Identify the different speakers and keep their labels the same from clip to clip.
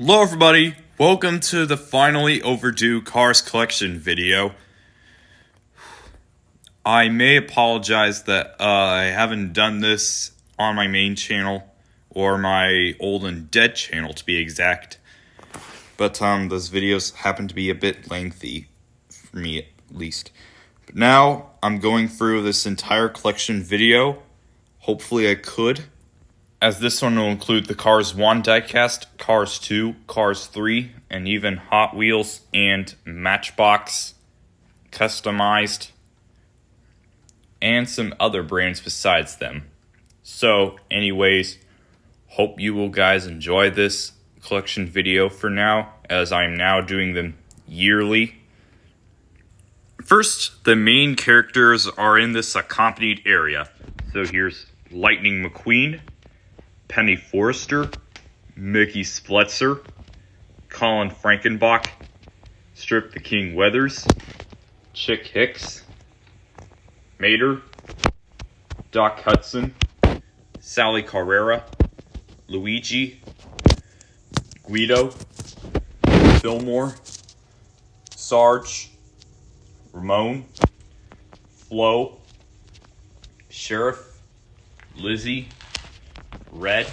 Speaker 1: Hello everybody, welcome to the finally overdue Cars Collection video. I may apologize that I haven't done this on my main channel, or my old and dead channel to be exact. But those videos happen to be a bit lengthy, for me at least. But now, I'm going through this entire collection video. Hopefully I could, as this one will include the Cars 1 diecast, Cars 2, Cars 3, and even Hot Wheels and Matchbox customized, and some other brands besides them. So, anyways, hope you will guys enjoy this collection video for now, as I'm now doing them yearly. First, the main characters are in this accompanied area. So here's Lightning McQueen, Penny Forrester, Mickey Spletzer, Colin Frankenbach, Strip the King Weathers, Chick Hicks, Mater, Doc Hudson, Sally Carrera, Luigi, Guido, Fillmore, Sarge, Ramon, Flo, Sheriff, Lizzie, Red,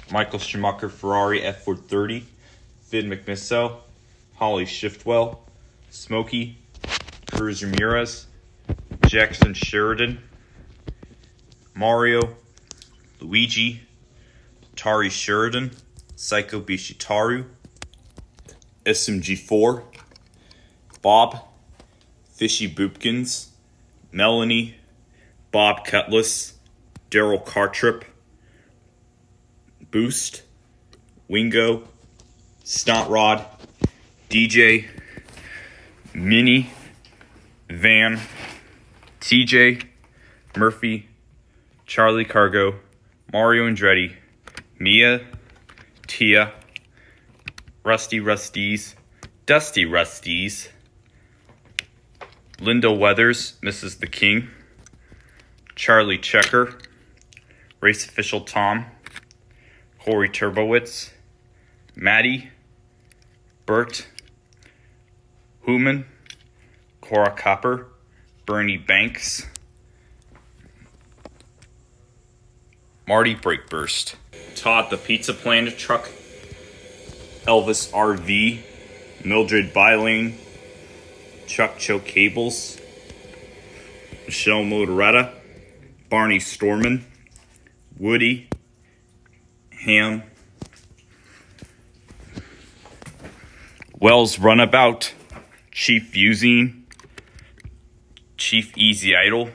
Speaker 1: Michael Schumacher Ferrari F430, Finn McMissile, Holly Shiftwell, Smokey, Cruz Ramirez, Jackson Sheridan, Mario, Luigi, Tari Sheridan, Psycho Bishitaru, SMG4, Bob, Fishy Boopkins, Melanie, Bob Cutlass, Daryl Cartrip, Boost, Wingo, Stunt Rod, DJ, Minnie, Van, TJ, Murphy, Charlie Cargo, Mario Andretti, Mia, Tia, Rusty Rusties, Dusty Rusties, Linda Weathers, Mrs. the King, Charlie Checker, Race Official Tom, Corey Turbowitz, Maddie, Bert, Human, Cora Copper, Bernie Banks, Marty Breakburst, Todd the Pizza Planet Truck, Elvis RV, Mildred Bylane, Chuck Cho Cables, Michelle Motoretta, Barney Storman, Woody, Ham, Wells Runabout, Chief Fusine, Chief Easy Idol,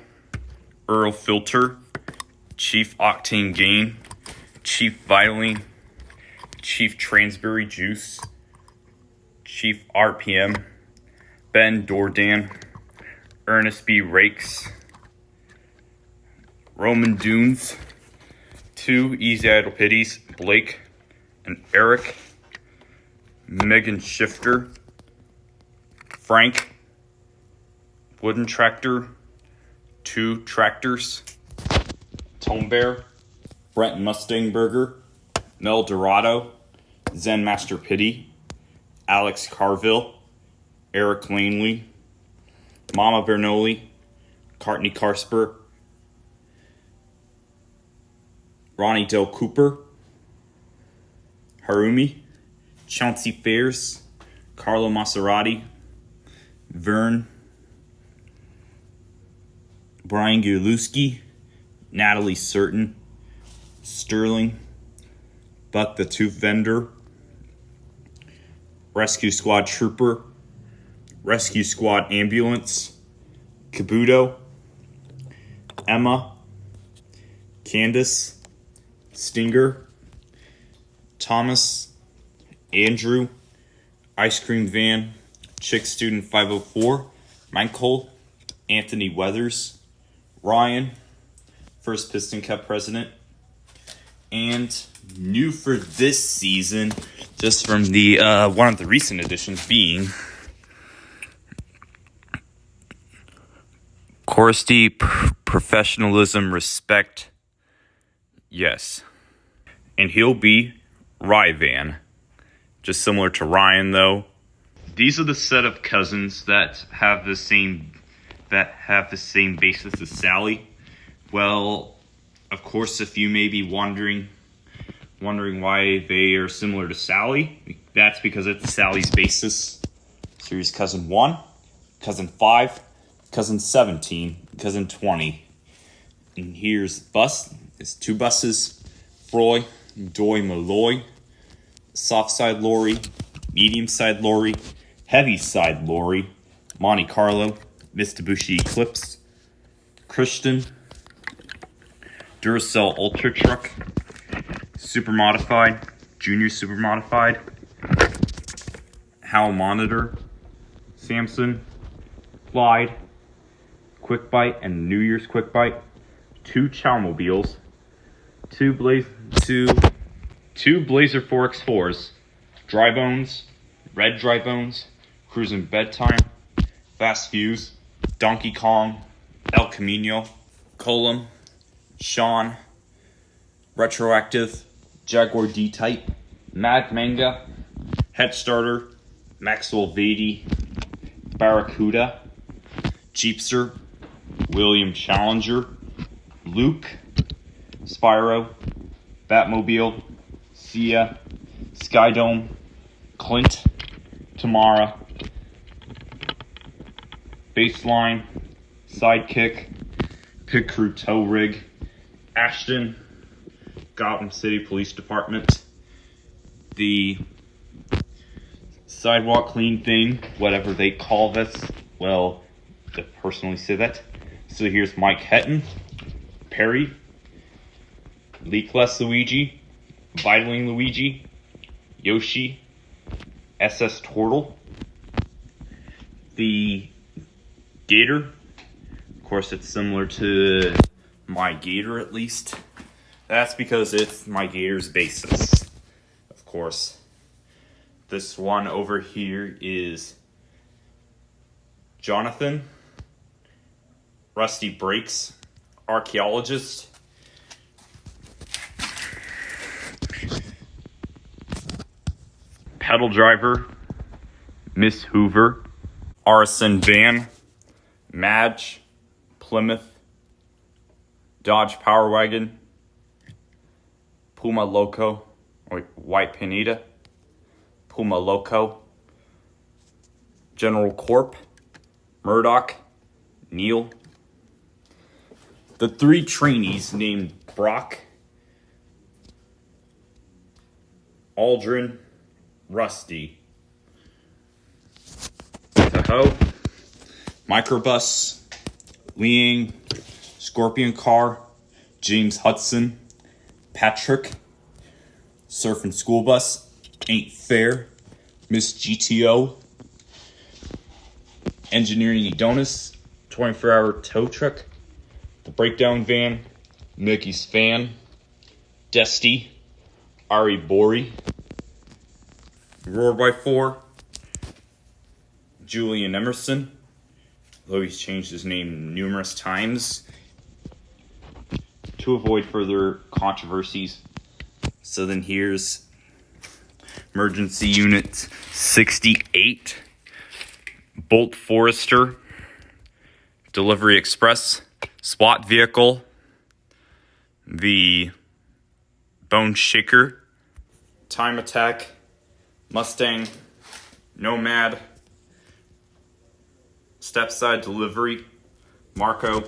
Speaker 1: Earl Filter, Chief Octane Gain, Chief Violin, Chief Transberry Juice, Chief RPM, Ben Dordan, Ernest B. Rakes, Roman Dunes, 2 Easy Idle Pitties, Blake and Eric, Megan Shifter, Frank, Wooden Tractor, 2 Tractors, Tone Bear, Brent Mustangburger, Mel Dorado, Zen Master Pity, Alex Carville, Eric Langley, Mama Bernoulli, Courtney Carspur, Ronnie Del Cooper, Harumi, Chauncey Fairs, Carlo Maserati, Vern, Brian Gurlewski, Natalie Certain, Sterling, Buck the Tooth Vendor, Rescue Squad Trooper, Rescue Squad Ambulance, Kabuto, Emma, Candace, Stinger, Thomas, Andrew, Ice Cream Van, Chick Student 504, Michael, Anthony Weathers, Ryan, First Piston Cup President, and new for this season, just from the one of the recent additions being Corsty, professionalism, respect, yes. And he'll be Ryvan. just similar to Ryan though. These are the set of cousins that have the same basis as Sally. Well, of course, if you may be wondering why they are similar to Sally, that's because it's Sally's basis. So here's cousin 1, cousin 5, cousin 17, cousin 20. And here's the bus. It's 2 buses. Froy, Doy Malloy, soft side lorry, medium side lorry, heavy side lorry, Monte Carlo, Mitsubishi Eclipse, Christian, Duracell Ultra Truck, Super Modified, Junior Super Modified, Howell Monitor, Samson, Clyde, Quick Bite and New Year's Quick Bite, 2 Chowmobiles, two Blazer 4x4s, Dry Bones, Red Dry Bones, Cruising Bedtime, Fast Fuse, Donkey Kong, El Camino, Colum, Sean, Retroactive, Jaguar D-Type, Mad Manga, Head Starter, Maxwell Vady, Barracuda, Jeepster, William Challenger, Luke, Spyro, Batmobile, Sia, Skydome, Clint, Tamara, Baseline, Sidekick, Pit Crew Tow Rig, Ashton, Gotham City Police Department, the Sidewalk Clean Thing, whatever they call this. Well, I personally say that. So here's Mike Hetton, Perry, Leakless Luigi, Vitaling Luigi, Yoshi, SS Turtle, the Gator. Of course, it's similar to my Gator at least. That's because it's my Gator's basis. Of course, this one over here is Jonathan, Rusty Brakes, Archaeologist, Pedal Driver, Miss Hoover, RSN Van, Madge, Plymouth, Dodge Power Wagon, Puma Loco, or White Pineda, Puma Loco, General Corp, Murdoch, Neil, the 3 trainees named Brock, Aldrin, Rusty, Tahoe, Microbus, Liang, Scorpion Car, James Hudson, Patrick, Surf and School Bus, Ain't Fair, Miss GTO, Engineering Adonis, 24-hour tow truck, the Breakdown Van, Mickey's Fan, Desty, Ari Bori, Roar by 4, Julian Emerson, though he's changed his name numerous times to avoid further controversies. So then here's Emergency Unit 68, Bolt Forester, Delivery Express, SWAT Vehicle, the Bone Shaker, Time Attack, Mustang, Nomad, Stepside Delivery, Marco,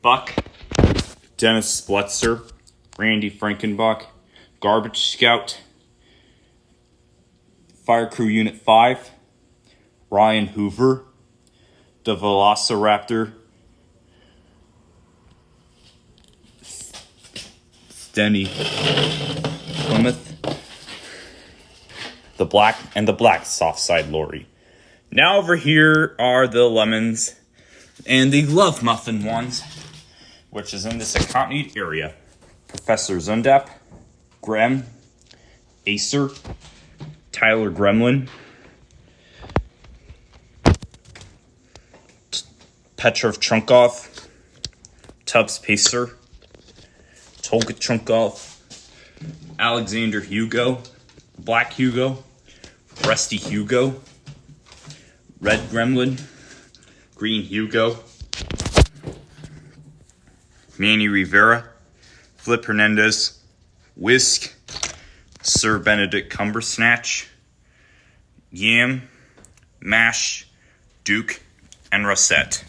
Speaker 1: Buck, Dennis Splutzer, Randy Frankenbach, Garbage Scout, Fire Crew Unit 5, Ryan Hoover, the Velociraptor, Stenny Plymouth, the black soft side lorry. Now over here are the lemons and the love muffin ones, which is in this accompanied area. Professor Zundap, Grem, Acer, Tyler Gremlin, Petrov Trunkov, Tubbs Pacer, Tolga Trunkov, Alexander Hugo, Black Hugo, Rusty Hugo, Red Gremlin, Green Hugo, Manny Rivera, Flip Hernandez, Whisk, Sir Benedict Cumbersnatch, Yam, Mash, Duke, and Rosette.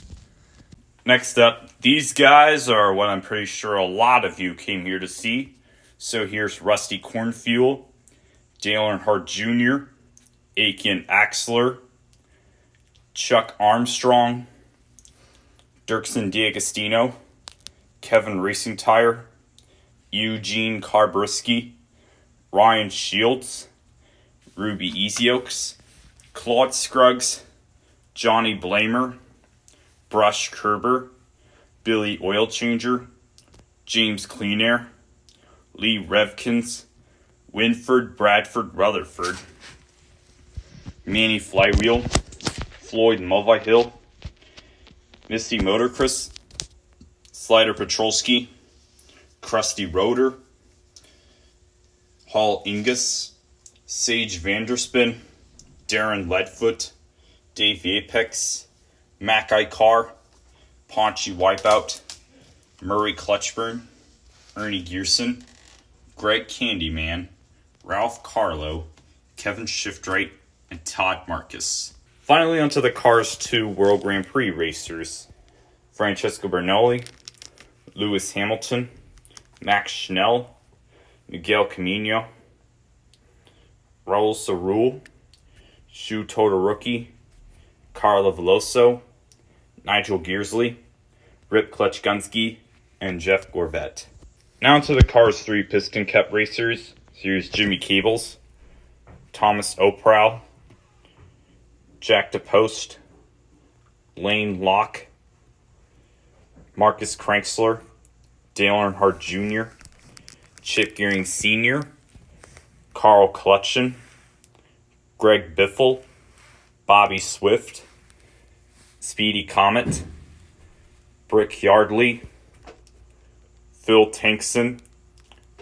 Speaker 1: Next up, these guys are what I'm pretty sure a lot of you came here to see. So here's Rusty Cornfuel, Dale Earnhardt Jr., Aiken Axler, Chuck Armstrong, Dirksen D'Agostino, Kevin Racing Tire, Eugene Carbriski, Ryan Shields, Ruby Easyoaks, Claude Scruggs, Johnny Blamer, Brush Kerber, Billy Oil Changer, James Clean Air, Lee Revkins, Winford Bradford Rutherford, Manny Flywheel, Floyd Mulvihill, Misty Motorcross, Slider Petrolski, Krusty Roeder, Hall Ingus, Sage Vanderspin, Darren Leadfoot, Dave Apex, Mackay Carr, Paunchy Wipeout, Murray Clutchburn, Ernie Gearson, Greg Candyman, Ralph Carlo, Kevin Shiftright, and Todd Marcus. Finally, onto the Cars 2 World Grand Prix racers. Francesco Bernoulli, Lewis Hamilton, Max Schnell, Miguel Camino, Raul Cerul, Shu Todoroki, Carla Veloso, Nigel Gearsley, Rip Klechgunsky, and Jeff Gorvette. Now to the Cars 3 Piston Cup racers. Here's Jimmy Cables, Thomas Oprow, Jack DePost, Lane Locke, Marcus Kranksler, Dale Earnhardt Jr., Chip Gearing Sr., Carl Clutchen, Greg Biffle, Bobby Swift, Speedy Comet, Brick Yardley, Phil Tankson,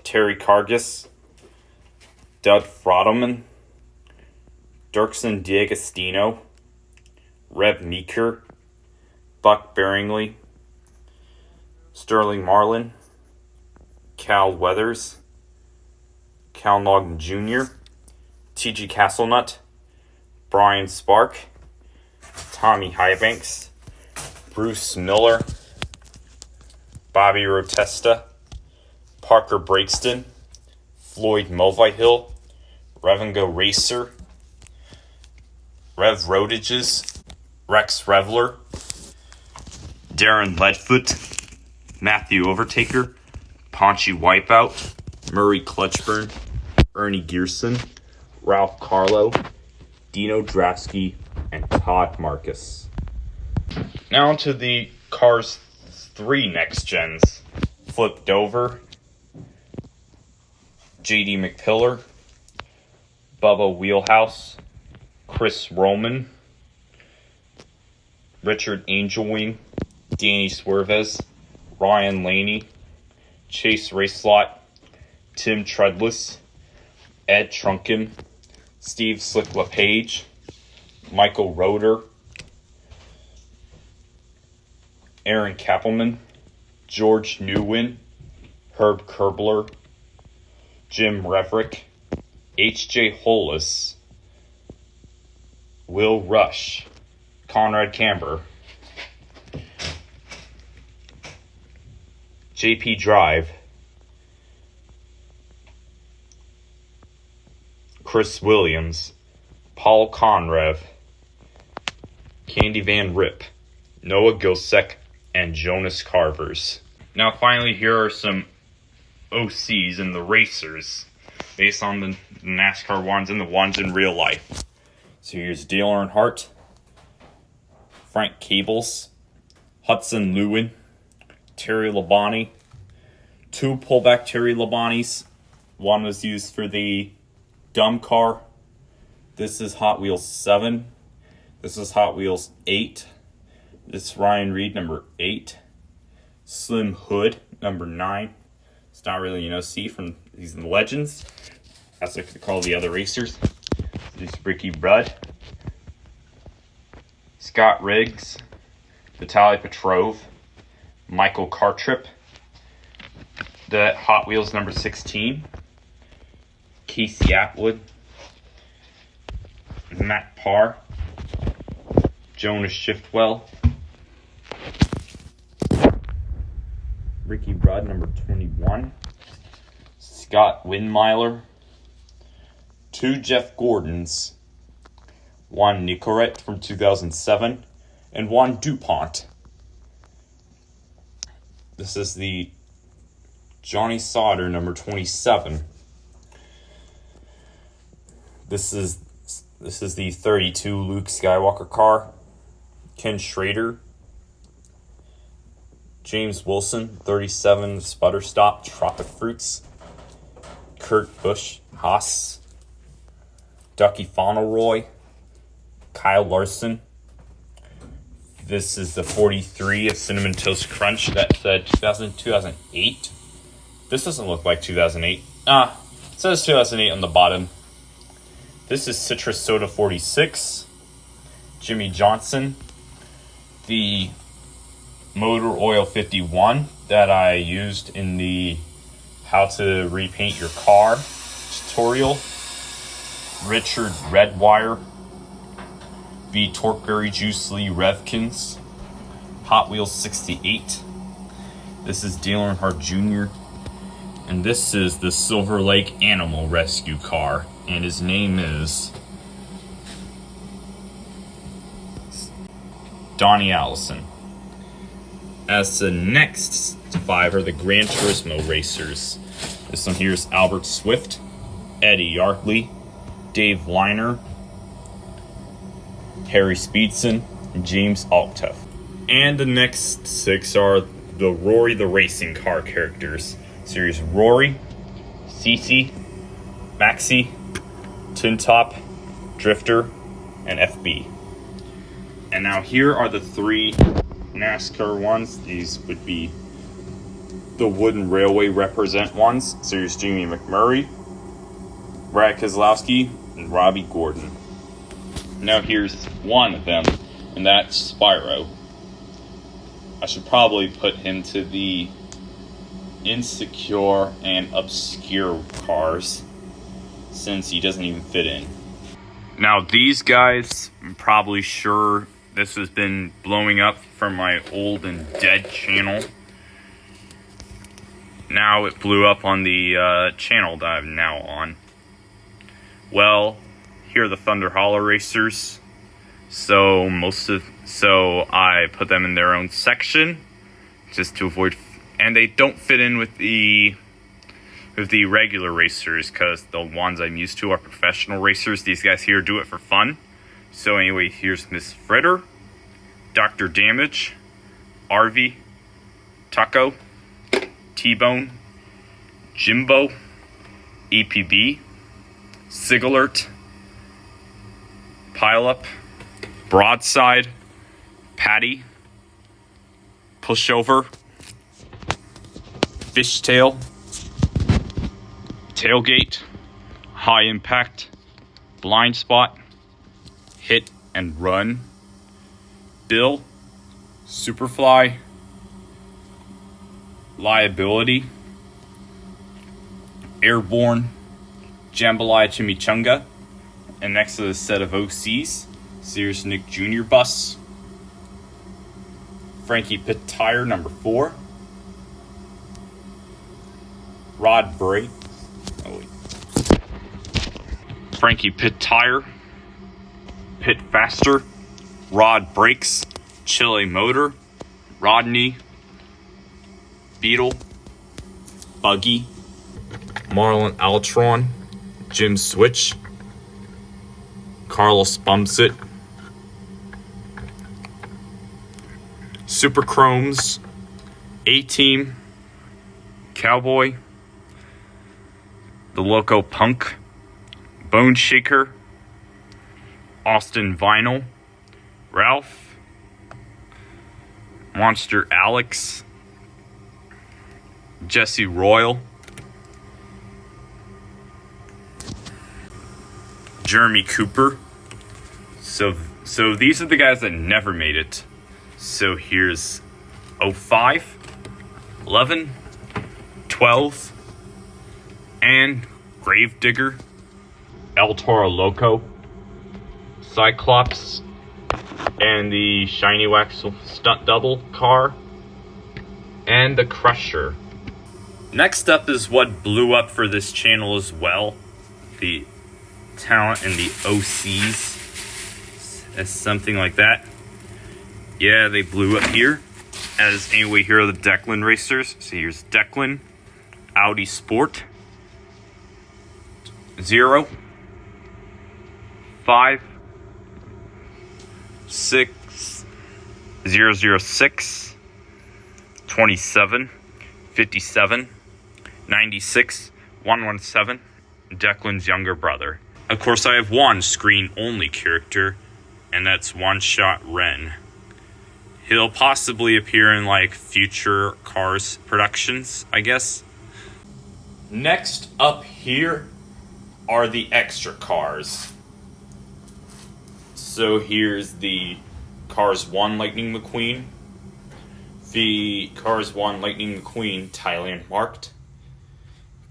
Speaker 1: Terry Cargis, Doug Frodelman, Dirksen D'Agostino, Reb Meeker, Buck Bearingley, Sterling Marlin, Cal Weathers, Cal Nogden Jr., T.G. Castlenut, Brian Spark, Tommy Highbanks, Bruce Miller, Bobby Rotesta, Parker Breakston, Floyd Mulvihill, Revengo Racer, Rev Rodages, Rex Revler, Darren Leadfoot, Matthew Overtaker, Paunchy Wipeout, Murray Clutchburn, Ernie Gearson, Ralph Carlo, Dino Drafsky, and Todd Marcus. Now onto the Cars 3 Next Gens. Flip Dover, J.D. McPillar, Bubba Wheelhouse, Chris Roman, Richard Angelwing, Danny Swerves, Ryan Laney, Chase Racelot, Tim Treadless, Ed Trunken, Steve Slick LePage, Michael Roeder, Aaron Kappelman, George Newwin, Herb Kerbler, Jim Reverick, H.J. Hollis, Will Rush, Conrad Camber, J.P. Drive, Chris Williams, Paul Conrev, Candy Van Rip, Noah Gilsek, and Jonas Carvers. Now finally, here are some OCs and the racers based on the NASCAR ones and the ones in real life. So here's Dale Earnhardt, Frank Cables, Hudson Lewin, Terry Labonte, 2 pullback Terry Labonis. One was used for the dumb car. This is Hot Wheels 7. This is Hot Wheels 8. This is Ryan Reed, number 8. Slim Hood, number 9. It's not really an OC from these Legends. as I could call the other racers. This is Ricky Rudd, Scott Riggs, Vitaly Petrov, Michael Cartrip, the Hot Wheels number 16, Casey Atwood, Matt Parr, Jonas Shiftwell, Ricky Rudd number 21, Scott Windmeiler, 2 Jeff Gordons, 1 Nicorette from 2007, and 1 DuPont. This is the Johnny Sauter number 27. This is the 32 Luke Skywalker car. Ken Schrader, James Wilson, 37 Sputter Stop Tropic Fruits, Kurt Busch Haas, Ducky Fauntleroy, Kyle Larson. This is the 43 of Cinnamon Toast Crunch that said 2008. This doesn't look like 2008. It says 2008 on the bottom. This is Citrus Soda 46, Jimmy Johnson, the Motor Oil 51 that I used in the How to Repaint Your Car tutorial, Richard Redwire, the Torqueberry Juice Lee Revkins, Hot Wheels 68. This is Dale Earnhardt Jr. And this is the Silver Lake Animal Rescue car. And his name is Donnie Allison. As the next 5 are the Gran Turismo racers. This one here is Albert Swift, Eddie Yarkley, Dave Liner, Harry Speedson, and James Altuff. And the next 6 are the Rory the Racing Car characters. Series Rory, Cece, Maxie, Tin Top, Drifter, and FB. And now here are the 3 NASCAR ones. These would be the Wooden Railway Represent ones. Series Jamie McMurray, Brad Keselowski, and Robbie Gordon. Now here's one of them, and that's Spyro. I should probably put him to the insecure and obscure cars, since he doesn't even fit in. Now these guys, I'm probably sure this has been blowing up from my old and dead channel. Now it blew up on the channel that I'm now on. Well, here are the Thunder Hollow racers. So I put them in their own section just to avoid, and they don't fit in with the regular racers, because the ones I'm used to are professional racers. These guys here do it for fun. So anyway, here's Miss Fritter, Dr. Damage, RV, Taco, T-Bone, Jimbo, EPB, Sigalert, Pileup, Broadside, Patty, Pushover, Fishtail, Tailgate, High Impact, Blind Spot, Hit and Run, Bill, Superfly, Liability, Airborne, Jambalaya Chimichunga, and next to the set of OCs, Sears Nick Jr. bus, Frankie Pitt Tire number 4, Rod Bray, Frankie Pitt Tire, Pit Faster, Rod Brakes, Chile Motor, Rodney, Beetle, Buggy, Marlon Altron, Jim Switch, Carlos Bumsit, Super Chromes, A-Team, Cowboy, The Loco Punk, Bone Shaker, Austin Vinyl, Ralph, Monster Alex, Jesse Royal, Jeremy Cooper. So these are the guys that never made it. So here's 05, 11, 12, and Gravedigger, El Toro Loco, Cyclops, and the Shiny Wax Stunt Double car, and the Crusher. Next up is what blew up for this channel as well, the talent in the OCs, as something like that. Yeah, they blew up here. As anyway, here are the Declan racers. So here's Declan, Audi Sport, 0, 5, 6, 006, 27, 57, 96, 117, Declan's younger brother. Of course, I have one screen-only character, and that's One Shot Ren. He'll possibly appear in, like, future Cars productions, I guess. Next up here are the extra cars. So here's the Cars 1 Lightning McQueen, the Cars 1 Lightning McQueen Thailand marked,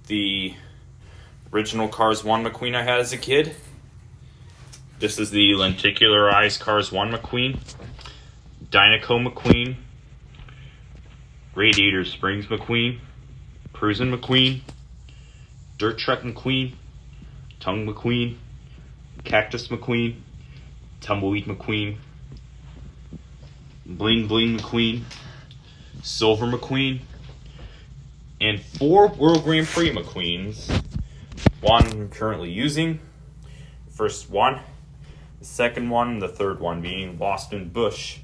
Speaker 1: the original Cars 1 McQueen I had as a kid. This is the lenticularized Cars 1 McQueen, Dynaco McQueen, Radiator Springs McQueen, Cruisin' McQueen, Dirt Truck McQueen, Tongue McQueen, Cactus McQueen, Tumbleweed McQueen, Bling Bling McQueen, Silver McQueen, and 4 World Grand Prix McQueens. One I'm currently using. First one, the second one, the third one being Boston Bush,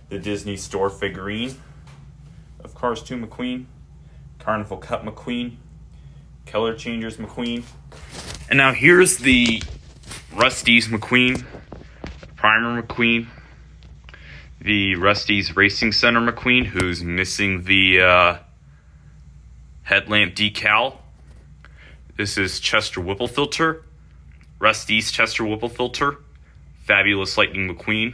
Speaker 1: the Disney Store figurine of Cars 2 McQueen, Carnival Cup McQueen, Color Changers McQueen. And now here's the Rusty's McQueen, Primer McQueen, the Rusty's Racing Center McQueen, who's missing the headlamp decal. This is Chester Whipple Filter, Rusty's Chester Whipple Filter, Fabulous Lightning McQueen.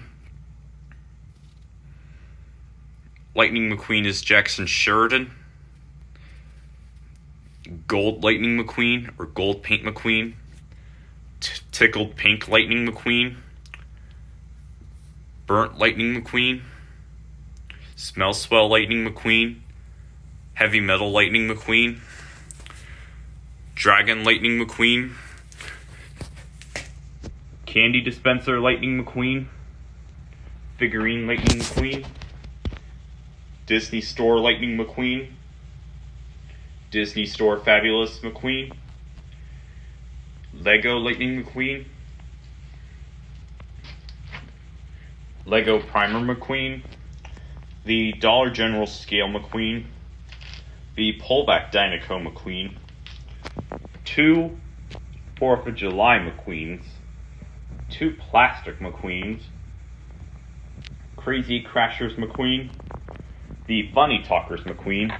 Speaker 1: Lightning McQueen is Jackson Sheridan. Gold Lightning McQueen, or Gold Paint McQueen. Tickled Pink Lightning McQueen. Burnt Lightning McQueen. Smell Swell Lightning McQueen. Heavy Metal Lightning McQueen. Dragon Lightning McQueen. Candy Dispenser Lightning McQueen. Figurine Lightning McQueen. Disney Store Lightning McQueen. Disney Store Fabulous McQueen. Lego Lightning McQueen. Lego Primer McQueen. The Dollar General Scale McQueen. The Pullback Dynaco McQueen. 2 4th of July McQueens. 2 Plastic McQueens. Crazy Crashers McQueen. The Funny Talkers McQueen.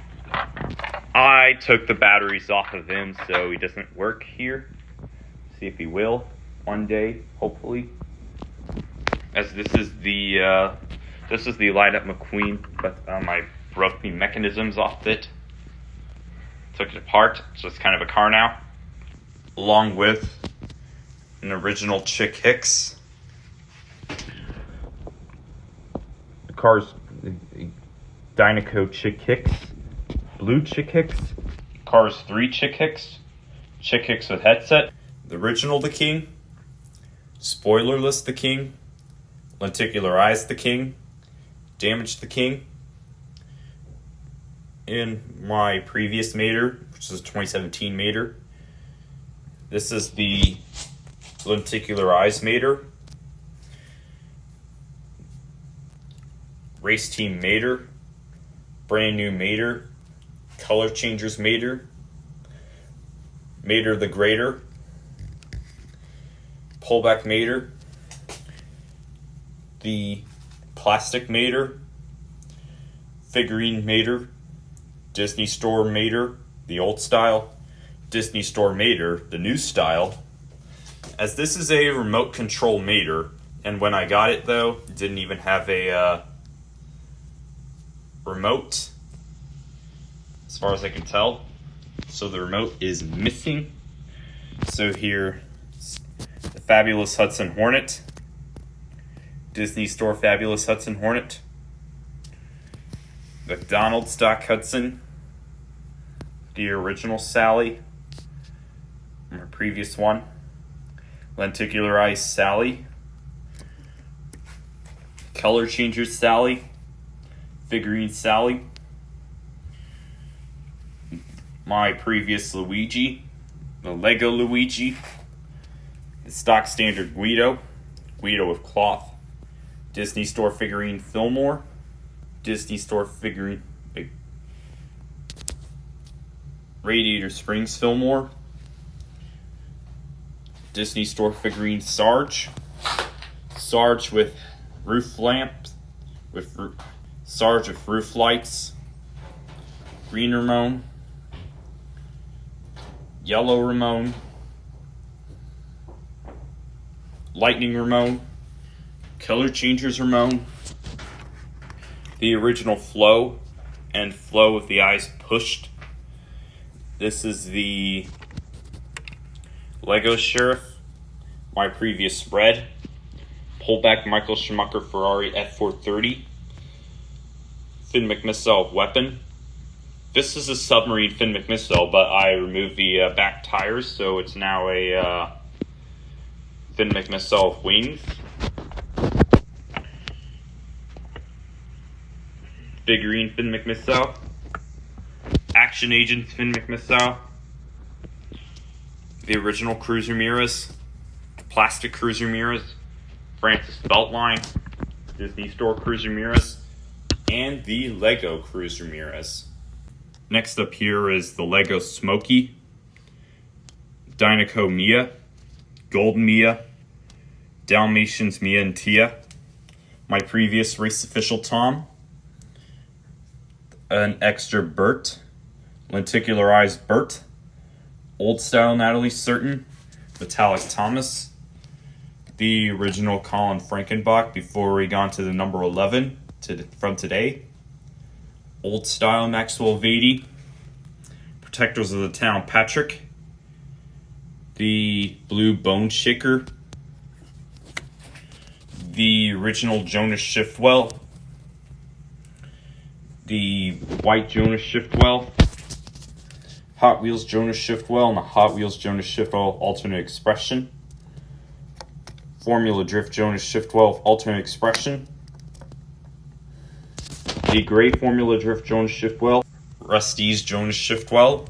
Speaker 1: I took the batteries off of him so he doesn't work here. See if he will one day, hopefully. As this is the light up McQueen, but I broke the mechanisms off it. Took it apart, so it's kind of a car now. Along with an original Chick Hicks. The car's Dynaco Chick Hicks. Blue Chick Hicks. Cars 3 Chick Hicks. Chick Hicks with headset. The original The King. Spoilerless The King. Lenticularized The King. Damaged The King. In my previous Mater, which is a 2017 Mater. This is the lenticularized Mater. Race Team Mater. Brand new Mater. Color Changers Mater. Mater the Greater. Pullback Mater. The Plastic Mater. Figurine Mater. Disney Store Mater, the old style. Disney Store Mater, the new style. as this is a remote control mater, and when I got it though, it didn't even have a remote, as far as I can tell. So the remote is missing. So here, the Fabulous Hudson Hornet, Disney Store Fabulous Hudson Hornet, McDonald's Doc Hudson, the original Sally, from our previous one, Lenticularized Sally, Color Changers Sally, Figurine Sally, my previous Luigi, the Lego Luigi, the stock standard Guido with cloth, Disney Store figurine Fillmore, Disney Store figurine Radiator Springs Fillmore, Disney Store figurine Sarge with roof lamps, Sarge with roof lights, Green Ramon, Yellow Ramon, Lightning Ramon, Color Changers Ramon, the original Flo, and Flo with the eyes pushed. This is the Lego Sheriff, my previous spread. Pullback Michael Schumacher Ferrari F430. Finn McMissile weapon. This is a submarine Finn McMissile, but I removed the back tires, so it's now a Finn McMissile wings. Figurine Finn McMissile. Action Agent Finn McMissile. The original Cruz Ramirez. Plastic Cruz Ramirez. Francis Beltline. Disney Store Cruz Ramirez. And the Lego Cruz Ramirez. Next up here is the Lego Smokey. Dinoco Mia. Golden Mia. Dalmatians Mia and Tia. My previous race official Tom. An extra Bert. Lenticularized Bert. Old style Natalie Certain. Metallic Thomas. The original Colin Frankenbach before we got to the number 11 from today. Old style Maxwell Vady. Protectors of the Town Patrick. The blue Bone Shaker. The original Jonas Shiftwell. The white Jonas Shiftwell. Hot Wheels Jonas Shiftwell and the Hot Wheels Jonas Shiftwell alternate expression. Formula Drift Jonas Shiftwell alternate expression. The gray Formula Drift Jonas Shiftwell. Rusty's Jonas Shiftwell.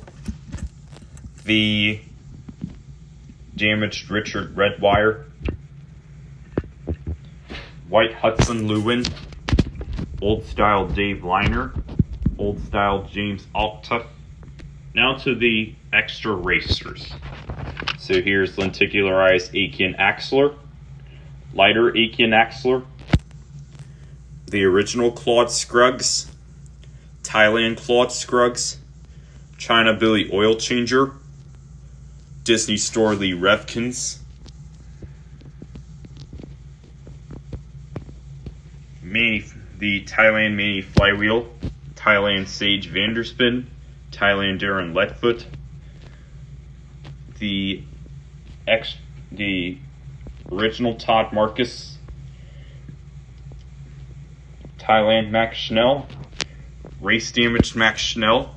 Speaker 1: The damaged Richard Redwire. White Hudson Lewin. Old style Dave Liner. Old style James Altuff. Now to the extra racers. So here's lenticularized Akian Axler. Lighter Akian Axler. The original Claude Scruggs. Thailand Claude Scruggs. China Billy Oil Changer. Disney Store Lee Revkins. The Thailand Mini Flywheel. Thailand Sage Vanderspin. Thailand Darren Letfoot. The original Todd Marcus. Thailand Max Schnell. Race Damaged Max Schnell.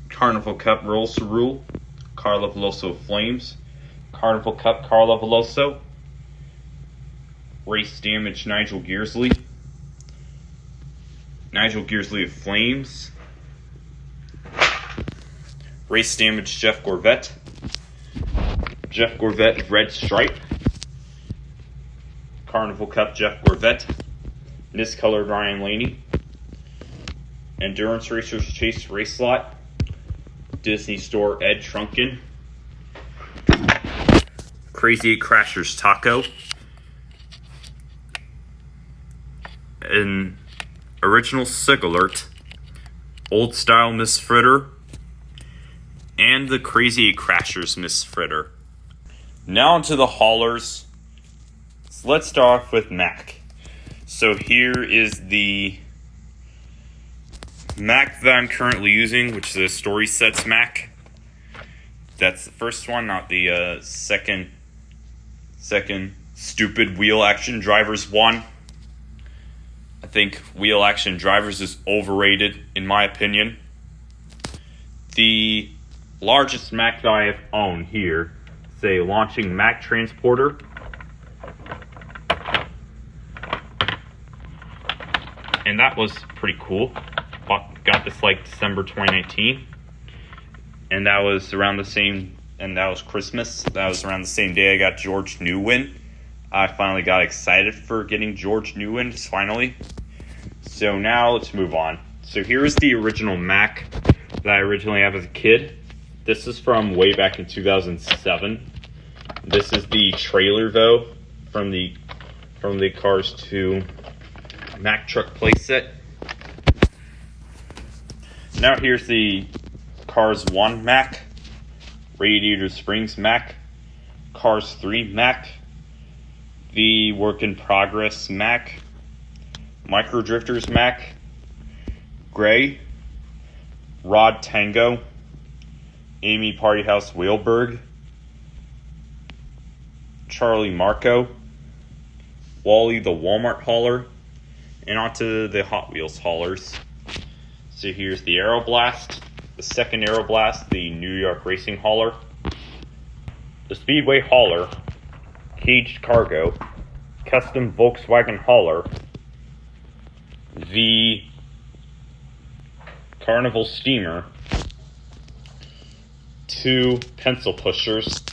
Speaker 1: Carnival Cup Rolls to Rule. Carla Veloso Flames. Carnival Cup Carla Veloso. Race Damaged Nigel Gearsley. Nigel Gearsley of Flames. Race Damaged Jeff Gorvette. Jeff Gorvette Red Stripe. Carnival Cup Jeff Gorvette. Miscolored Ryan Laney. Endurance Racers Chase Race Slot. Disney Store Ed Trunken. Crazy Crashers Taco. An original Sig Alert. Old style Miss Fritter. and the Crazy Crashers misfritter. Now onto the haulers. So let's start off with Mac. So here is the Mac that I'm currently using, which is a Story Sets Mac. That's the first one, not the second stupid Wheel Action Drivers one. I think Wheel Action Drivers is overrated, in my opinion. The largest Mac that I have owned here is a launching Mac transporter. And that was pretty cool. Got this like December 2019. And that was around the same, and that was Christmas. That was around the same day I got George Newwind. I finally got excited for getting George Newwind, finally. So now let's move on. So here is the original Mac that I originally have as a kid. This is from way back in 2007. This is the trailer though, from the Cars 2 Mac truck playset. Now here's the Cars 1 Mac, Radiator Springs Mac, Cars 3 Mac, the Work in Progress Mac, Micro Drifters Mac, Gray, Rod Tango, Amy Partyhouse Wheelberg, Charlie Marco, Wally the Walmart hauler, and onto the Hot Wheels haulers. So here's the Aeroblast, the second Aeroblast, the New York Racing hauler, the Speedway hauler, Caged Cargo, Custom Volkswagen hauler, the Carnival Steamer, two pencil pushers,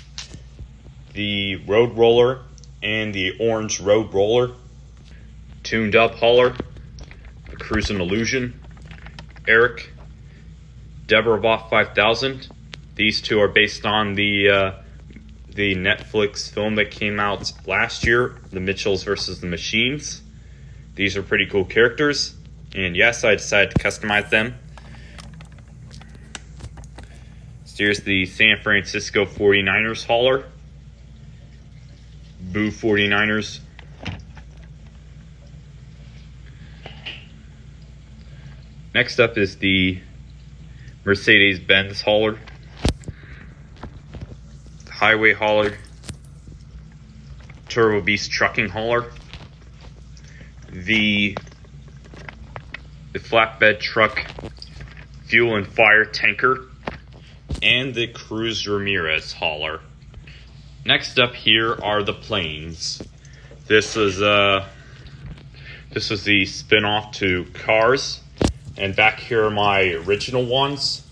Speaker 1: the Road Roller and the Orange Road Roller, Tuned Up hauler, the Cruisin' Illusion, Eric, Deborah Bot 5000. These two are based on the Netflix film that came out last year, The Mitchells versus the Machines. These are pretty cool characters, and yes, I decided to customize them. So here's the San Francisco 49ers hauler, Boo 49ers. Next up is the Mercedes-Benz hauler, the Highway hauler, Turbo Beast trucking hauler, the flatbed truck fuel and fire tanker, and the Cruz Ramirez hauler. Next up here are the planes. This was the spin-off to Cars. And back here are my original ones.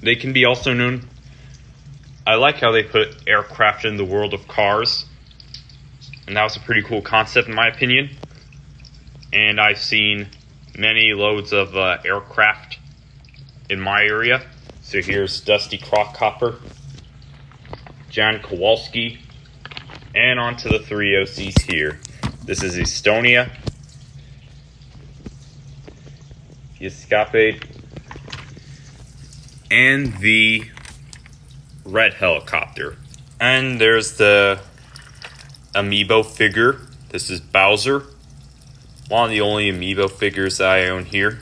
Speaker 1: They can be also known. I like how they put aircraft in the world of cars. And that was a pretty cool concept in my opinion. And I've seen many loads of aircraft in my area. So here's Dusty Crockhopper, John Kowalski, and onto the three OCs here. This is Estonia, the Escape, and the Red Helicopter. And there's the Amiibo figure. This is Bowser, one of the only Amiibo figures that I own here.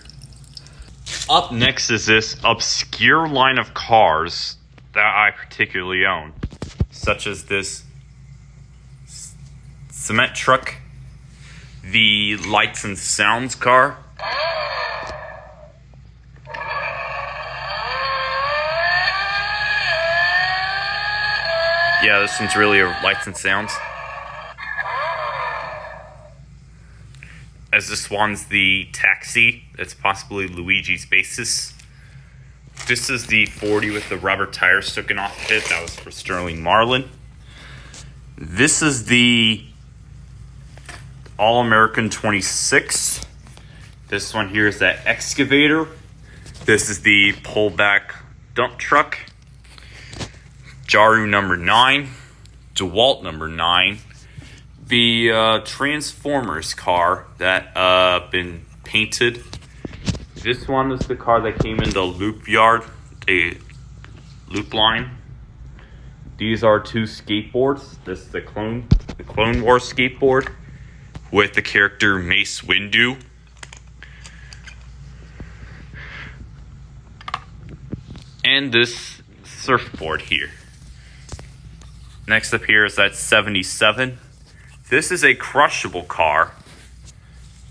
Speaker 1: Up next is this obscure line of cars that I particularly own, such as this cement truck, the Lights and Sounds car, yeah, this one's really a Lights and Sounds. As this one's the Taxi, that's possibly Luigi's basis. This is the 40 with the rubber tires taken off of it. That was for Sterling Marlin. This is the All-American 26. This one here is that excavator. This is the pullback dump truck. Jaru number 9, DeWalt number 9, the Transformers car that been painted. This one is the car that came in the loop yard. They loop line. These are 2 skateboards. This is the Clone Wars skateboard with the character Mace Windu. And this surfboard here. Next up here is that 77. This is a crushable car.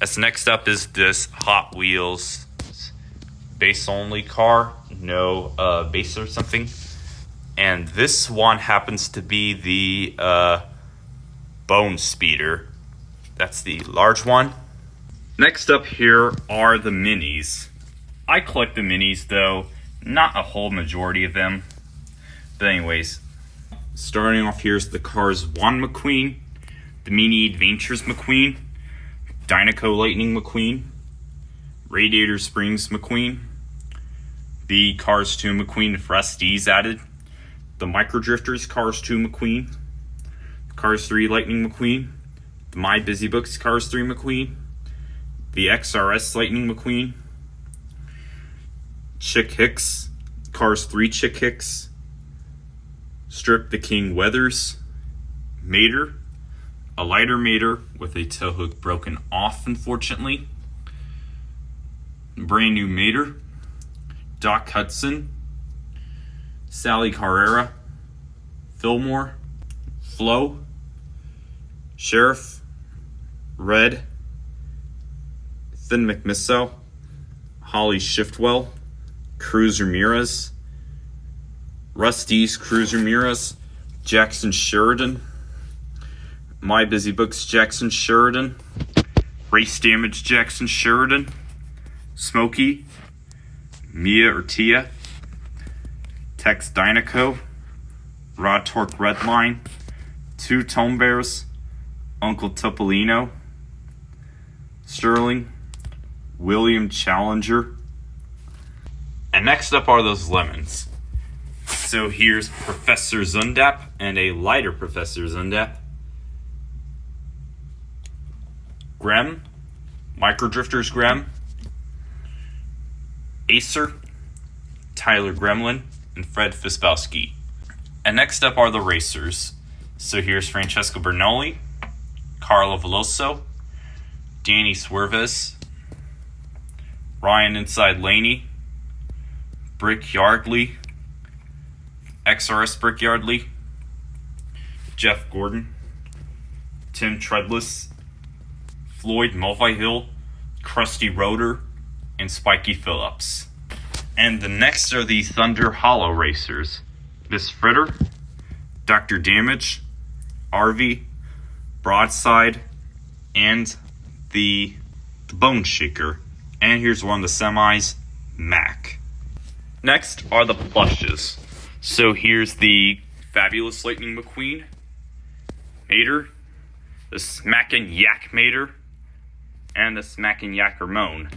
Speaker 1: As next up is this Hot Wheels base only car. No base or something. And this one happens to be the Bone Speeder. That's the large one. Next up here are the minis. I collect the minis though, not a whole majority of them. But anyways, starting off here is the Cars 1 McQueen, the Mini Adventures McQueen, Dynaco Lightning McQueen, Radiator Springs McQueen, the Cars 2 McQueen with Rusty's added, the Micro Drifters Cars 2 McQueen, Cars 3 Lightning McQueen, the My Busy Books Cars 3 McQueen, the XRS Lightning McQueen, Chick Hicks, Cars 3 Chick Hicks, Strip the King Weathers, Mater, a lighter Mater with a tow hook broken off unfortunately, brand new Mater, Doc Hudson, Sally Carrera, Fillmore, Flo, Sheriff, Red, Thin McMisso, Holly Shiftwell, Cruz Ramirez, Rusty's Cruz Ramirez, Jackson Sheridan, My Busy Books Jackson Sheridan, Race Damage Jackson Sheridan, Smokey, Mia Urtia, Tex Dynaco, Rod Torque Redline, 2 Tone Bears, Uncle Topolino, Sterling, William Challenger. And next up are those lemons. So here's Professor Zundap and a lighter Professor Zundap. Grem, Micro Drifters Grem, Acer, Tyler Gremlin, and Fred Fispowski. And next up are the racers. So here's Francesco Bernoulli, Carlo Veloso, Danny Swerves, Ryan Inside Laney, Brick Yardley, XRS Brick Yardley, Jeff Gordon, Tim Treadless, Floyd Mulvihill, Krusty Rotor, and Spiky Phillips. And the next are the Thunder Hollow racers. Miss Fritter, Dr. Damage, RV, Broadside, and the Bone Shaker. And here's one of the semis, Mac. Next are the plushes. So here's the Fabulous Lightning McQueen, Mater, the Smackin' Yak Mater, and the Smackin' Yak Ramon.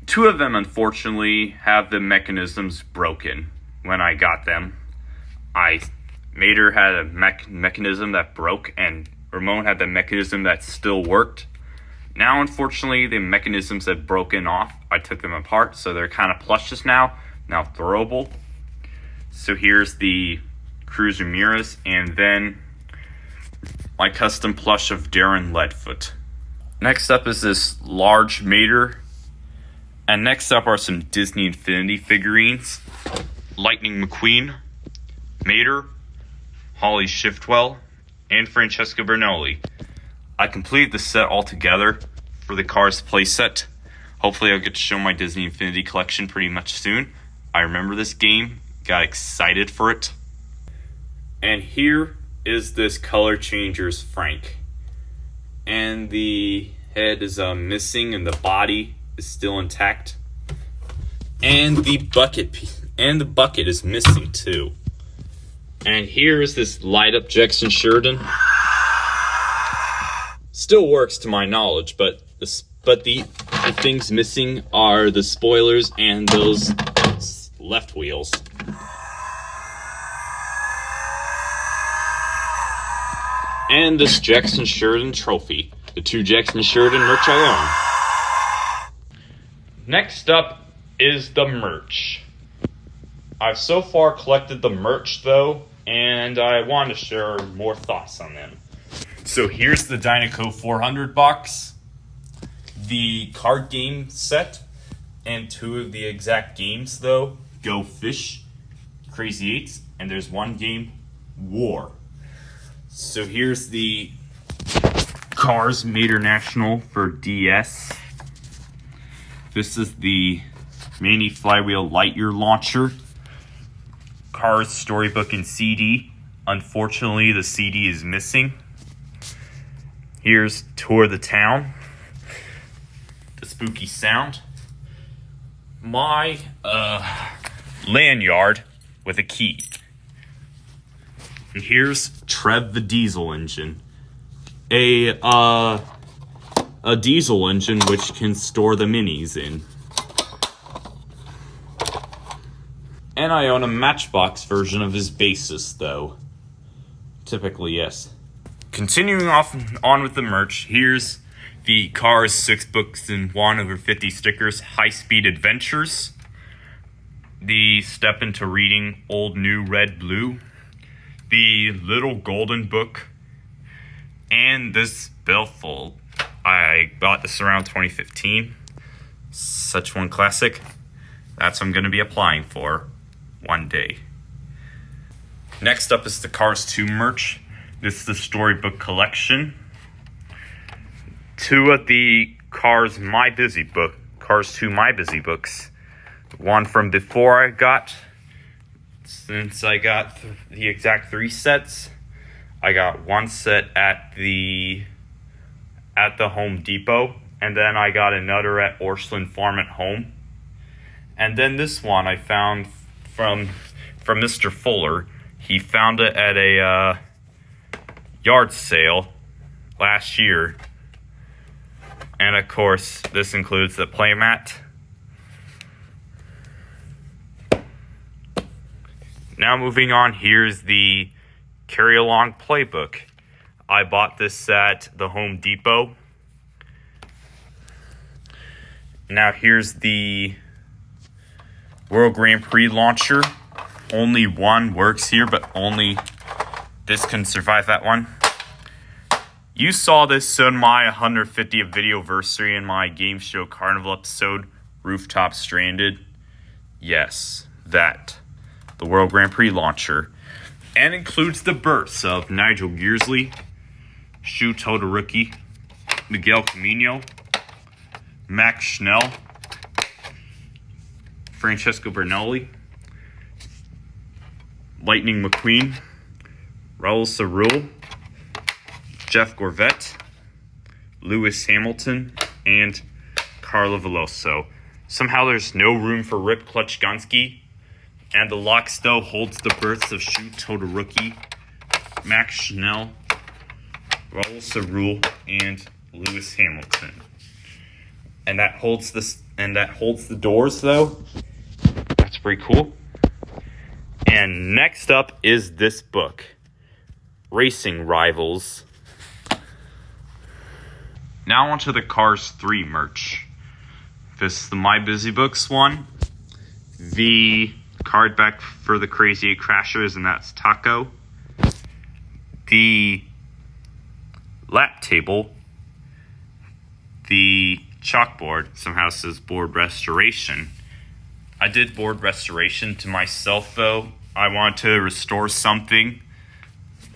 Speaker 1: 2 of them, unfortunately, have the mechanisms broken when I got them. Mater had a mechanism that broke, and Ramon had the mechanism that still worked. Now, unfortunately, the mechanisms have broken off. I took them apart, so they're kind of plushes now throwable. So here's the Cruz Ramirez, and then my custom plush of Darren Leadfoot. Next up is this large Mater. And next up are some Disney Infinity figurines. Lightning McQueen, Mater, Holly Shiftwell, and Francesco Bernoulli. I completed the set all together for the Cars playset. Hopefully I'll get to show my Disney Infinity collection pretty much soon. I remember this game, got excited for it. And here is this Color Changers Frank. And the head is missing and the body is still intact. And the bucket is missing too. And here is this light up Jackson Sheridan. Still works to my knowledge, but the things missing are the spoilers and those left wheels. And this Jackson Sheridan trophy. The 2 Jackson Sheridan merch I own. Next up is the merch. I've so far collected the merch though, and I want to share more thoughts on them. So here's the Dynaco 400 box, the card game set, and 2 of the exact games though, Go Fish, Crazy Eights, and there's one game, War. So here's the Cars Mater National for DS. This is the Mini Flywheel Lightyear launcher. Cars Storybook and CD. Unfortunately, the CD is missing. Here's Tour the Town. The Spooky Sound. My lanyard with a key. And here's Trev the Diesel Engine. A diesel engine which can store the minis in. And I own a Matchbox version of his basis, though. Typically, yes. Continuing on with the merch, here's the Cars 6 books and 1/50 stickers, High Speed Adventures. The Step Into Reading, Old, New, Red, Blue. The Little Golden Book. And this billfold. I bought this around 2015. Such one classic. That's what I'm going to be applying for one day. Next up is the Cars 2 merch. This is the Storybook collection. 2 of the Cars 2 My Busy Books. One from before I got, since I got the exact 3 sets. I got 1 set at the Home Depot, and then I got another at Orchland Farm at home. And then this one I found from Mr. Fuller. He found it at a yard sale last year. And of course, this includes the playmat. Now moving on, here's the Carry Along Playbook. I bought this at the Home Depot. Now here's the World Grand Prix launcher. Only one works here, but only this can survive that one. You saw this on my 150th videoversary in my Game Show Carnival episode, Rooftop Stranded. Yes, that. The World Grand Prix launcher. And includes the berths of Nigel Gearsley, Shu Todoroki, Miguel Camino, Max Schnell, Francesco Bernoulli, Lightning McQueen, Raul Cerul, Jeff Gorvette, Lewis Hamilton, and Carla Veloso. Somehow there's no room for Rip Klutchgansky, and the lock still holds the berths of Shu Todoroki, Max Schnell, Raul Cerul, and Lewis Hamilton. And that holds the doors though. That's pretty cool. And next up is this book, Racing Rivals. Now onto the Cars 3 merch. This is the My Busy Books one. The card back for the Crazy 8 Crashers, and that's Taco. The lap table. The chalkboard somehow says board restoration. I did board restoration to myself though. I wanted to restore something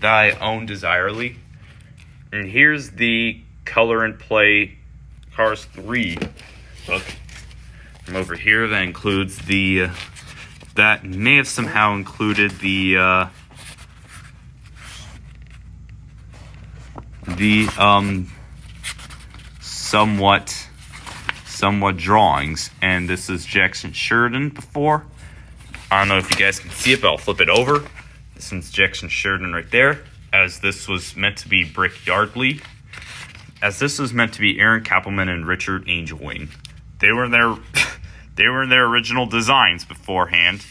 Speaker 1: that I own desirably. And here's the Color and Play Cars 3 book from over here that includes the that may have somehow included the somewhat drawings. And this is Jackson Sheridan before. I don't know if you guys can see it, but I'll flip it over. This one's Jackson Sheridan right there, as this was meant to be Brick Yardley. As this was meant to be Aaron Kappelman and Richard Angelwing. They were in their original designs beforehand.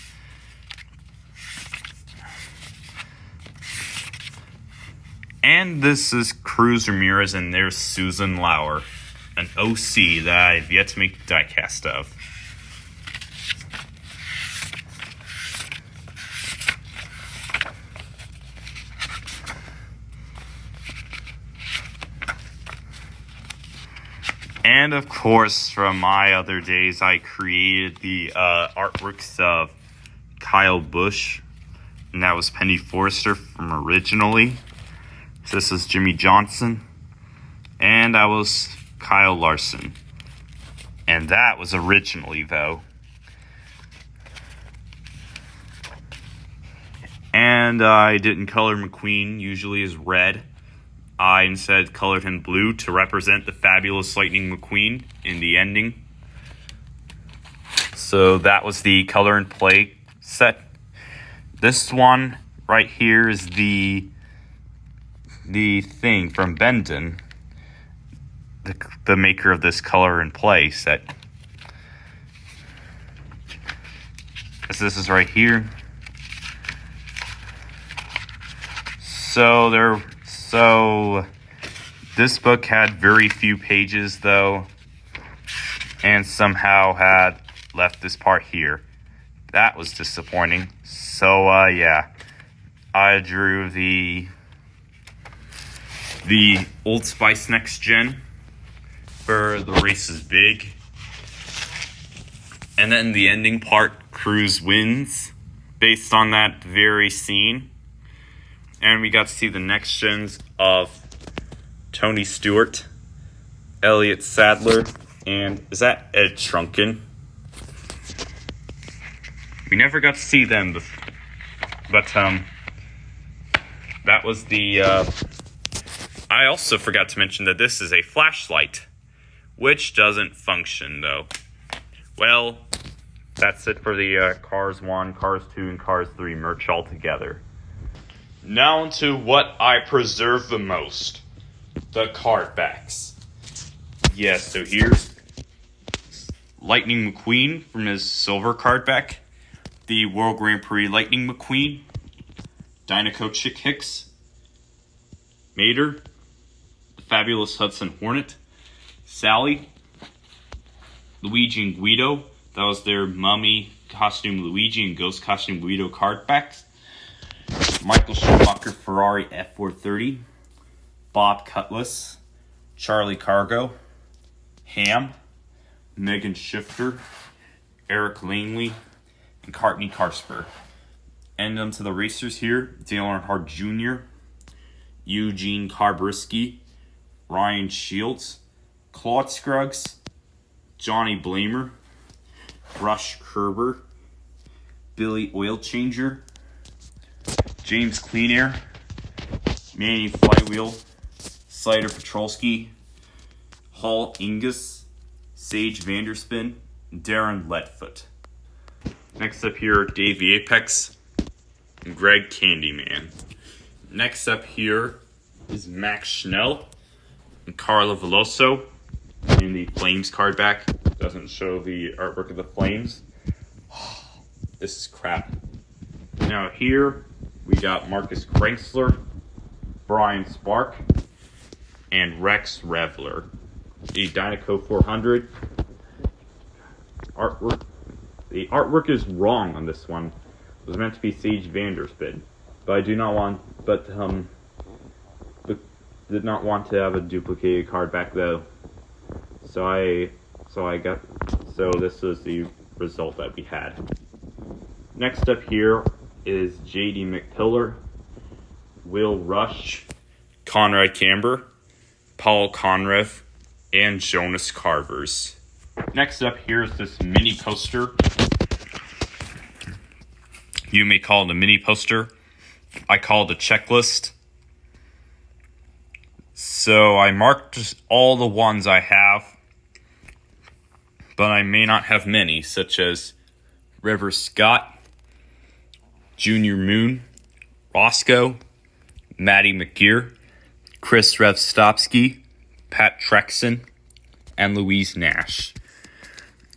Speaker 1: And this is Cruz Ramirez, and there's Susan Lauer, an OC that I've yet to make the diecast of. And of course, from my other days, I created the artworks of Kyle Busch, and that was Penny Forrester from originally. So this is Jimmy Johnson, and that was Kyle Larson. And that was originally, though. And I didn't color McQueen, usually as red. I instead colored him blue to represent the fabulous Lightning McQueen in the ending. So that was the color and play set. This one right here is the thing from Benden, the maker of this color and play set. So this is right here. So this book had very few pages though, and somehow had left this part here. That was disappointing. So yeah, I drew the Old Spice Next Gen for the race is big, and then the ending part, Cruz wins, based on that very scene. And we got to see the next gens of Tony Stewart, Elliott Sadler, and is that Ed Trunken? We never got to see them before, but that was the. I also forgot to mention that this is a flashlight, which doesn't function though. Well, that's it for the Cars 1, Cars 2, and Cars 3 merch altogether. Now into what I preserve the most, the card backs. Yes, so here's Lightning McQueen from his silver card back, the World Grand Prix Lightning McQueen, Dynaco Chick Hicks, Mater, the fabulous Hudson Hornet, Sally, Luigi and Guido, that was their Mummy costume Luigi and Ghost costume Guido card backs, Michael Schumacher Ferrari F430, Bob Cutlass, Charlie Cargo, Ham, Megan Shifter, Eric Langley, and Courtney Carspur. And onto the racers here, Dale Earnhardt Jr., Eugene Carbriski, Ryan Shields, Claude Scruggs, Johnny Blamer, Rush Kerber, Billy Oilchanger, James Clean Air, Manny Flywheel, Cider Petrolski, Hall Ingus, Sage Vanderspin, and Darren Letfoot. Next up here, Dave the Apex, and Greg Candyman. Next up here is Max Schnell and Carla Veloso in the Flames card back. Doesn't show the artwork of the Flames. This is crap. Now here we got Marcus Kranzler, Brian Spark, and Rex Revler. A Dynaco 400 artwork. The artwork is wrong on this one. It was meant to be Sage Vanderspin, but I do not want. But did not want to have a duplicated card back though. So this is the result that we had. Next up here is J.D. McPillar, Will Rush, Conrad Camber, Paul Conrev, and Jonas Carvers. Next up here is this mini poster. You may call it a mini poster. I call it a checklist. So I marked all the ones I have, but I may not have many, such as River Scott, Junior Moon, Roscoe, Maddie McGear, Chris Revstovsky, Pat Trexon, and Louise Nash.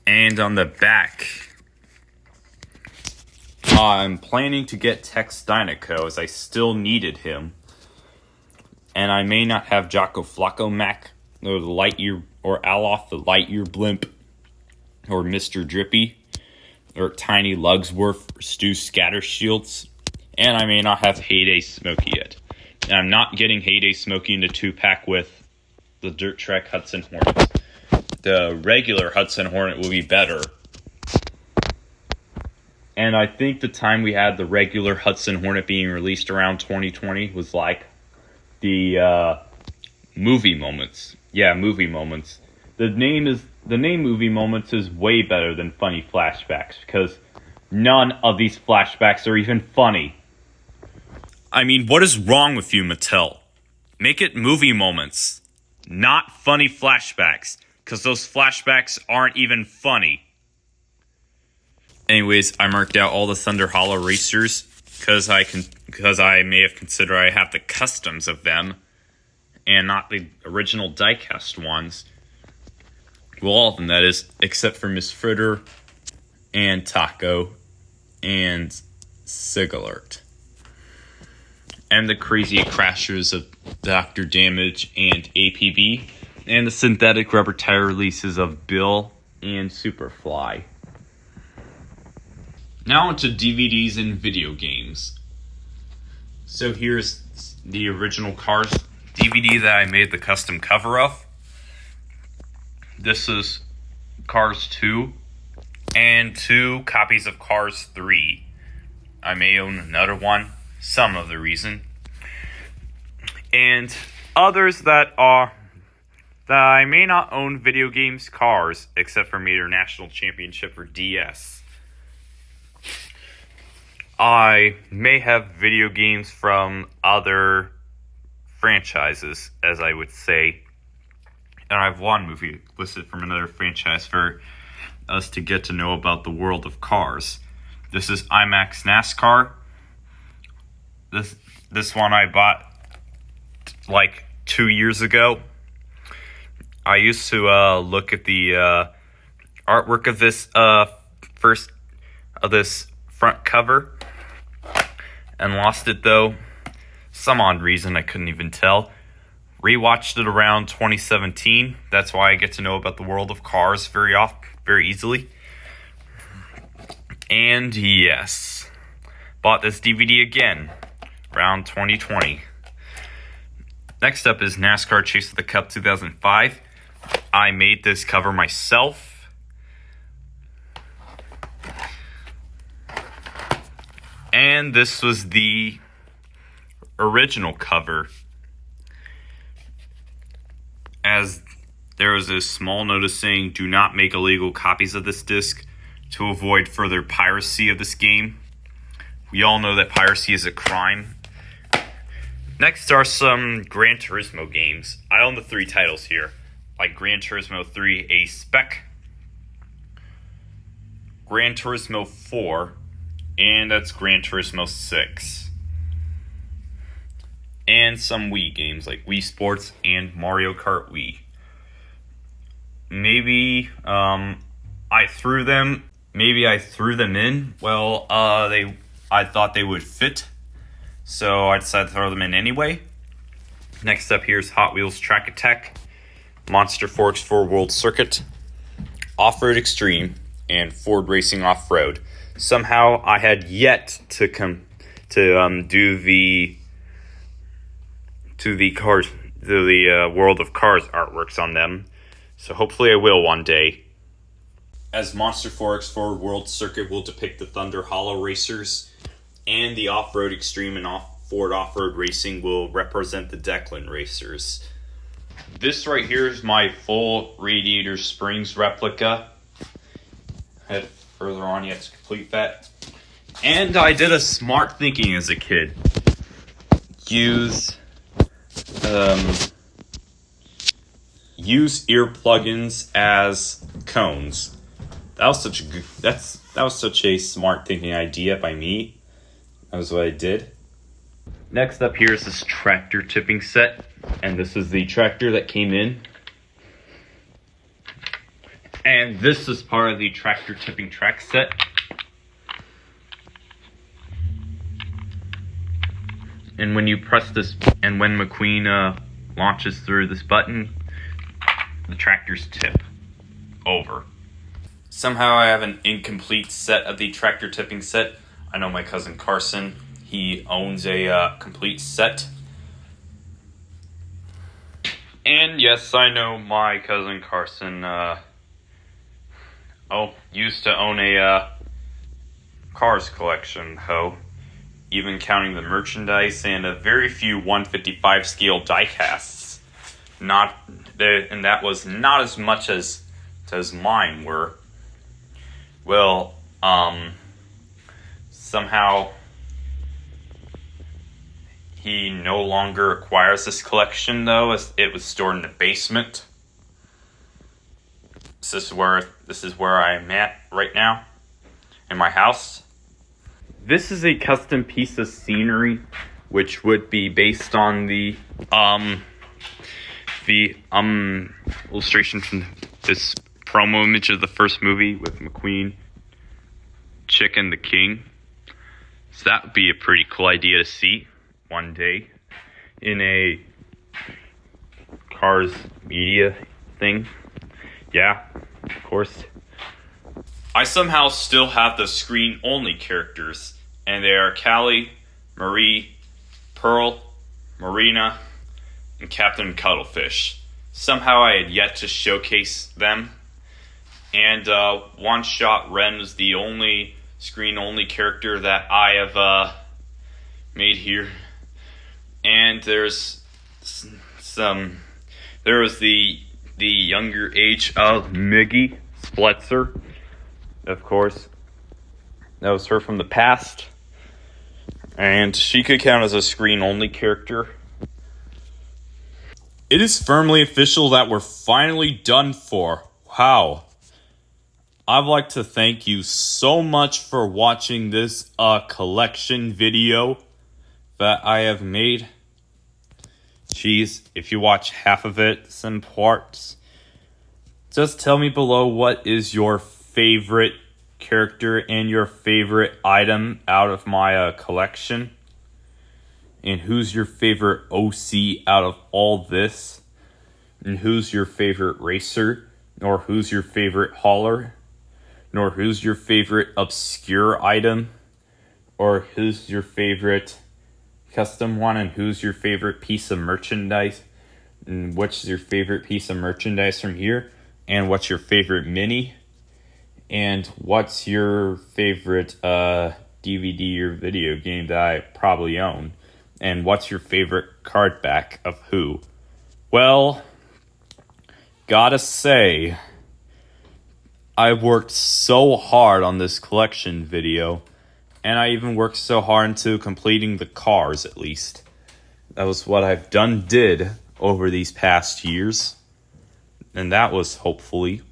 Speaker 1: And on the back, I'm planning to get Tex Dynaco as I still needed him. And I may not have Jocko Flacco Mac, or the Lightyear, or Alof the Lightyear Blimp, or Mr. Drippy, or Tiny Lugsworth, or Stu Scattershields. And I may not have Heyday Smokey yet. And I'm not getting Heyday Smokey in the 2-pack with the Dirt Track Hudson Hornets. the regular Hudson Hornet will be better. And I think the time we had the regular Hudson Hornet being released around 2020 was like the movie moments. Yeah, movie moments. The name movie moments is way better than funny flashbacks because none of these flashbacks are even funny. I mean, what is wrong with you, Mattel? Make it movie moments, not funny flashbacks, because those flashbacks aren't even funny. Anyways, I marked out all the Thunder Hollow racers because I may have considered I have the customs of them and not the original diecast ones. Well, all of them, that is, except for Miss Fritter and Taco and Sigalert. And the crazy crashers of Dr. Damage and APB. And the synthetic rubber tire releases of Bill and Superfly. Now onto DVDs and video games. So here's the original Cars DVD that I made the custom cover of. This is Cars 2 and 2 copies of Cars 3. I may own another one, some of the reason. And others that I may not own video games Cars, except for Major National Championship for DS. I may have video games from other franchises, as I would say. And I have one movie listed from another franchise for us to get to know about the world of cars. This is IMAX NASCAR. This one I bought like 2 years ago. I used to look at the artwork of this this front cover and lost it, though. Some odd reason I couldn't even tell. Rewatched it around 2017. That's why I get to know about the world of cars very easily. And yes, bought this DVD again around 2020. Next up is NASCAR Chase of the Cup 2005. I made this cover myself. And this was the original cover, as there was a small notice saying, "Do not make illegal copies of this disc to avoid further piracy of this game." We all know that piracy is a crime. Next are some Gran Turismo games. I own the 3 titles here, like Gran Turismo 3 A Spec, Gran Turismo 4, and that's Gran Turismo 6. And some Wii games like Wii Sports and Mario Kart Wii. Maybe I threw them in. Well, I thought they would fit, so I decided to throw them in anyway. Next up, here's Hot Wheels Track Attack, Monster 4x4 World Circuit, Off-Road Extreme, and Ford Racing Off-Road. Somehow I had yet to do the World of Cars artworks on them, so hopefully I will one day. As Monster 4x4 World Circuit will depict the Thunder Hollow racers, and the Off-Road Extreme and Ford Off-Road Racing will represent the Declan racers. This right here is my full Radiator Springs replica. Head further on, you have to complete that. And I did a smart thinking as a kid. Use ear plugins as cones. That was such a smart thinking idea by me. That was what I did. Next up here is this tractor tipping set, and this is the tractor that came in. And this is part of the tractor tipping track set. And when you press this, and when McQueen launches through this button, the tractors tip over. Somehow I have an incomplete set of the tractor tipping set. I know my cousin Carson, he owns a complete set. And yes, I know my cousin Carson, used to own a, cars collection, even counting the merchandise and a very few 155 scale diecasts. And that was not as much as mine were. Well, somehow he no longer acquires this collection, though, as it was stored in the basement. This is where I'm at right now, in my house. This is a custom piece of scenery, which would be based on the illustration from this promo image of the first movie with McQueen, Chicken the King. So that would be a pretty cool idea to see one day in a Cars media thing. Yeah, of course. I somehow still have the screen-only characters, and they are Callie, Marie, Pearl, Marina, and Captain Cuttlefish. Somehow I had yet to showcase them, and One Shot Ren was the only screen-only character that I have made here. And there was the younger age of Miggy Spletzer. Of course, that was her from the past, and she could count as a screen-only character. It is firmly official that we're finally done for. Wow. I'd like to thank you so much for watching this collection video that I have made. Jeez, if you watch half of it, some parts, just tell me below what is your favorite character and your favorite item out of my collection, and who's your favorite OC out of all this, and who's your favorite racer, nor who's your favorite hauler, nor who's your favorite obscure item, or who's your favorite custom one, and who's your favorite piece of merchandise, and what's your favorite piece of merchandise from here, and what's your favorite mini, and what's your favorite DVD or video game that I probably own, and what's your favorite card back of who. Well, gotta say, I worked so hard on this collection video, and I even worked so hard into completing the cars, at least. That was what I've did over these past years. And that was hopefully.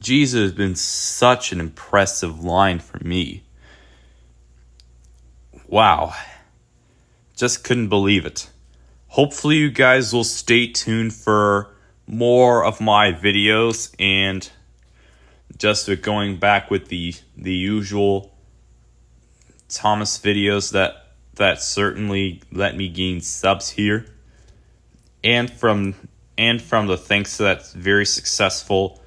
Speaker 1: Jesus has been such an impressive line for me. Wow. Just couldn't believe it. Hopefully you guys will stay tuned for more of my videos, and just going back with the usual Thomas videos that certainly let me gain subs here, and from the thanks to that very successful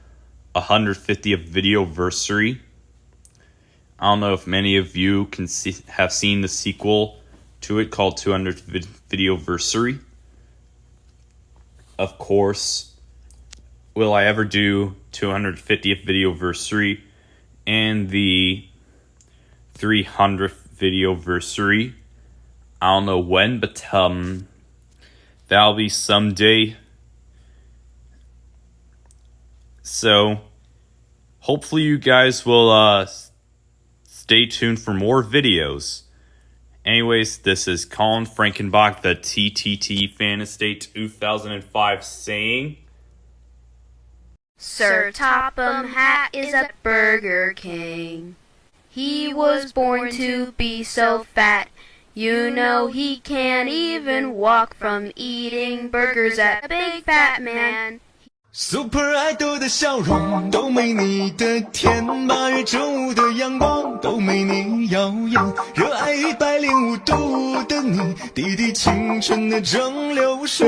Speaker 1: 150th videoversary. I don't know if many of you have seen the sequel to it called 200th videoversary. Of course, will I ever do 250th videoversary and the 300th videoversary? I don't know when, but that'll be someday. So hopefully you guys will stay tuned for more videos. Anyways, this is Colin Frankenbach, the TTT Fan Estate 2005, saying,
Speaker 2: Sir Topham Hatt is a Burger King. He was born to be so fat, you know he can't even walk from eating burgers at a big fat man.
Speaker 3: Super Idol 的笑容都没你的甜，8月正午的阳光都没你耀眼，热爱105度的你，滴滴青春的蒸馏水。